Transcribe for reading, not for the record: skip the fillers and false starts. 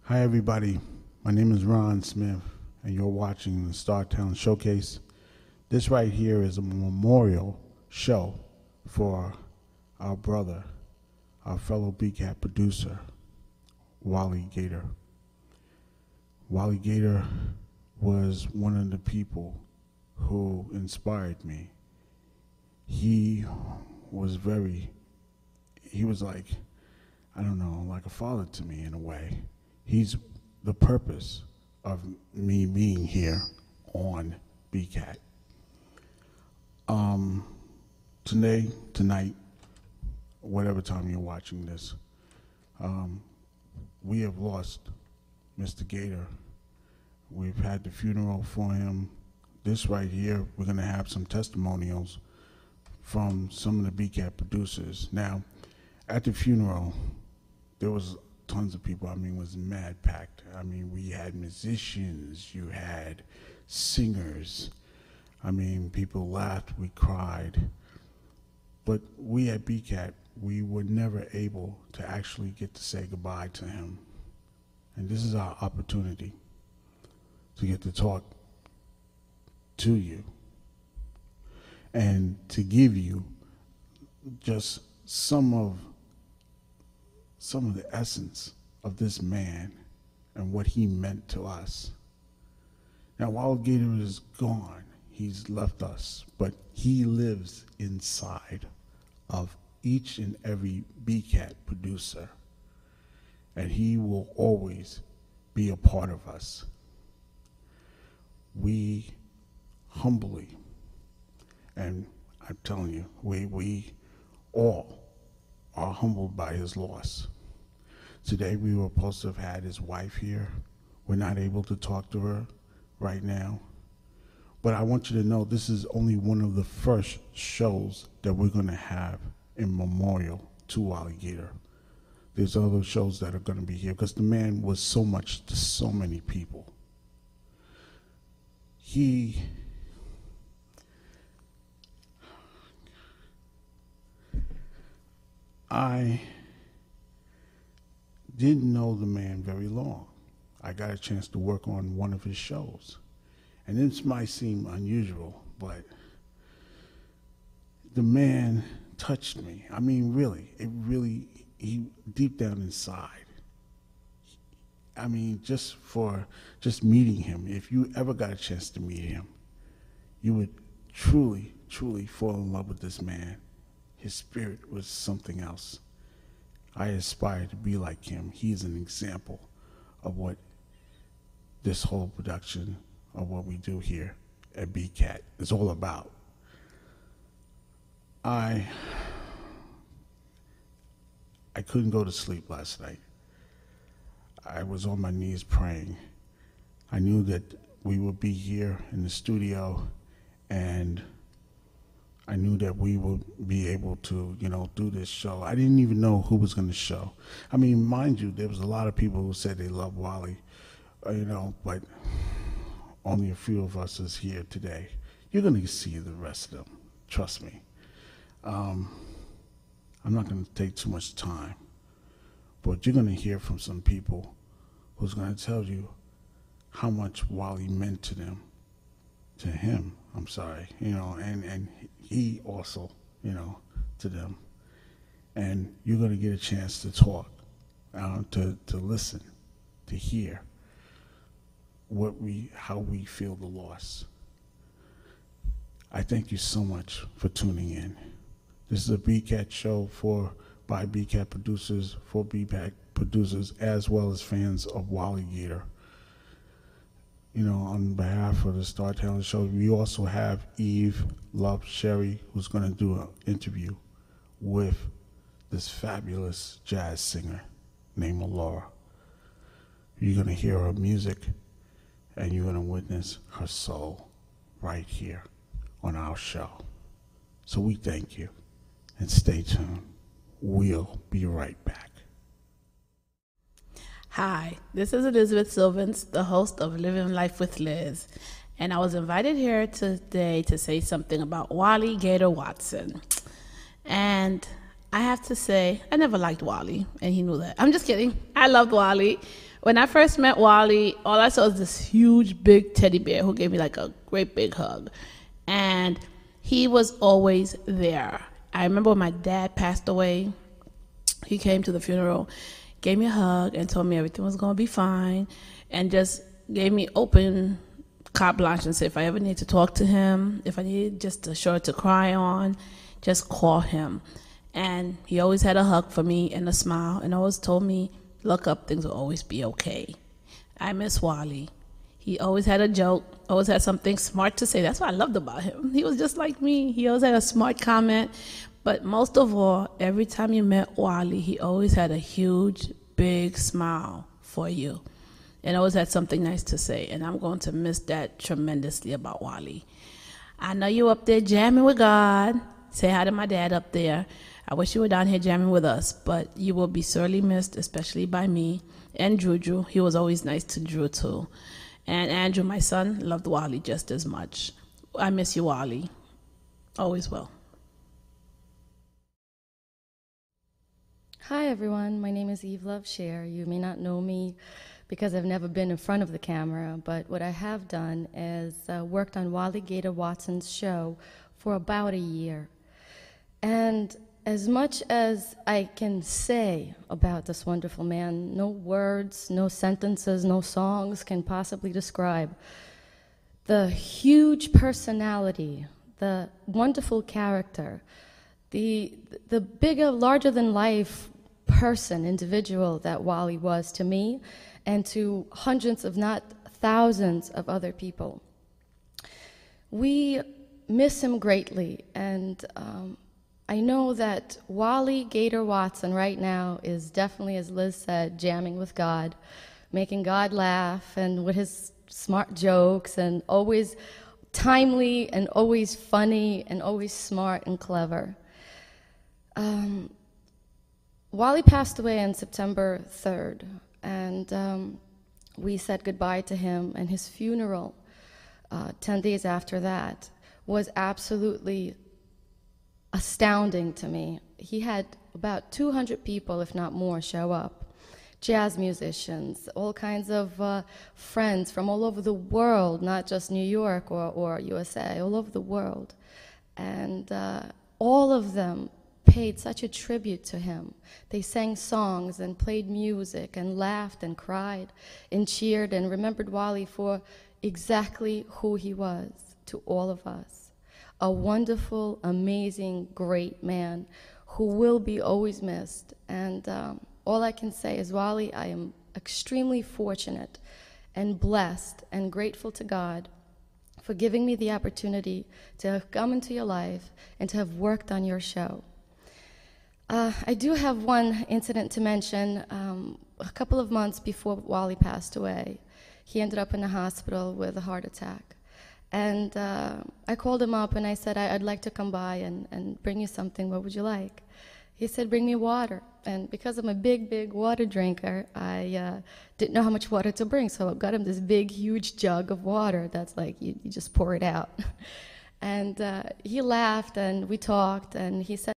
Hi, everybody. My name is Ron Smith, and you're watching the Star Talent Showcase. This right here is a memorial show for our brother, our fellow BCAT producer, Wally Gator. Wally Gator was one of the people who inspired me. He was like, I don't know, like a father to me in a way. He's the purpose of me being here on BCAT. Tonight, whatever time you're watching this, we have lost Mr. Gator. We've had the funeral for him. This right here, we're going to have some testimonials from some of the BCAT producers. Now, at the funeral, there was tons of people. I mean, it was mad packed. I mean, we had musicians, you had singers. I mean, people laughed, we cried. But we at BCAT, we were never able to actually get to say goodbye to him. And this is our opportunity to get to talk to you and to give you just some of the essence of this man and what he meant to us. Now, while Gator is gone, he's left us, but he lives inside of each and every BCAT producer, and he will always be a part of us. We humbly, and I'm telling you, we all are humbled by his loss. Today we were supposed to have had his wife here. We're not able to talk to her right now. But I want you to know this is only one of the first shows that we're going to have in memorial to Wally Gator. There's other shows that are going to be here because the man was so much to so many people. I didn't know the man very long. I got a chance to work on one of his shows. And this might seem unusual, but the man touched me. I mean, really, he deep down inside. I mean, just meeting him, if you ever got a chance to meet him, you would truly, truly fall in love with this man. His spirit was something else. I aspire to be like him. He's an example of what this whole production of what we do here at BCAT is all about. I couldn't go to sleep last night. I was on my knees praying. I knew that we would be here in the studio, and I knew that we would be able to, do this show. I didn't even know who was going to show. I mean, mind you, there was a lot of people who said they love Wally, but only a few of us is here today. You're going to see the rest of them. Trust me. I'm not going to take too much time, but you're going to hear from some people who's going to tell you how much Wally meant to them, to him, I'm sorry, and he also, to them. And you're going to get a chance to talk, to listen, to hear how we feel the loss. I thank you so much for tuning in. This is a BCAT show by BCAT producers, for BCAT producers, as well as fans of Wally Gator. On behalf of the Star Talent Show, we also have Eve Love Sherry, who's going to do an interview with this fabulous jazz singer named Laura. You're going to hear her music, and you're going to witness her soul right here on our show. So we thank you, and stay tuned. We'll be right back. Hi, this is Elizabeth Sylvans, the host of Living Life with Liz, and I was invited here today to say something about Wally Gator Watson. And I have to say, I never liked Wally, and he knew that. I'm just kidding. I loved Wally. when I first met Wally, all I saw was this huge, big teddy bear who gave me like a great big hug. And he was always there. I remember when my dad passed away, he came to the funeral, gave me a hug, and told me everything was going to be fine, and just gave me open carte blanche and said if I ever need to talk to him, if I need just a shoulder to cry on, just call him. And he always had a hug for me and a smile, and always told me, look up, things will always be okay. I miss Wally. He always had a joke, always had something smart to say. That's what I loved about him. He was just like me. He always had a smart comment. But most of all, every time you met Wally, he always had a huge, big smile for you. And always had something nice to say. And I'm going to miss that tremendously about Wally. I know you up there jamming with God. Say hi to my dad up there. I wish you were down here jamming with us, but you will be sorely missed, especially by me and Drew. He was always nice to Drew, too. And Andrew, my son, loved Wally just as much. I miss you, Wally. Always will. Hi, everyone. My name is Eve Love Share. You may not know me because I've never been in front of the camera, but what I have done is worked on Wally Gator Watson's show for about a year. And as much as I can say about this wonderful man, no words, no sentences, no songs can possibly describe the huge personality, the wonderful character, the bigger, larger-than-life person, individual that Wally was to me and to hundreds, if not thousands, of other people. We miss him greatly, and I know that Wally Gator Watson right now is definitely, as Liz said, jamming with God, making God laugh, and with his smart jokes, and always timely, and always funny, and always smart and clever. Wally passed away on September 3rd, and we said goodbye to him, and his funeral 10 days after that was absolutely astounding to me. He had about 200 people, if not more, show up. Jazz musicians, all kinds of friends from all over the world, not just New York or USA, all over the world. And all of them paid such a tribute to him. They sang songs and played music and laughed and cried and cheered and remembered Wally for exactly who he was to all of us. A wonderful, amazing, great man who will be always missed. And all I can say is, Wally, I am extremely fortunate and blessed and grateful to God for giving me the opportunity to have come into your life and to have worked on your show. I do have one incident to mention. A couple of months before Wally passed away, he ended up in the hospital with a heart attack. And I called him up and I said, I'd like to come by and bring you something. What would you like? He said, bring me water. And because I'm a big, big water drinker, I didn't know how much water to bring. So I got him this big, huge jug of water that's like, you just pour it out. And he laughed and we talked and he said,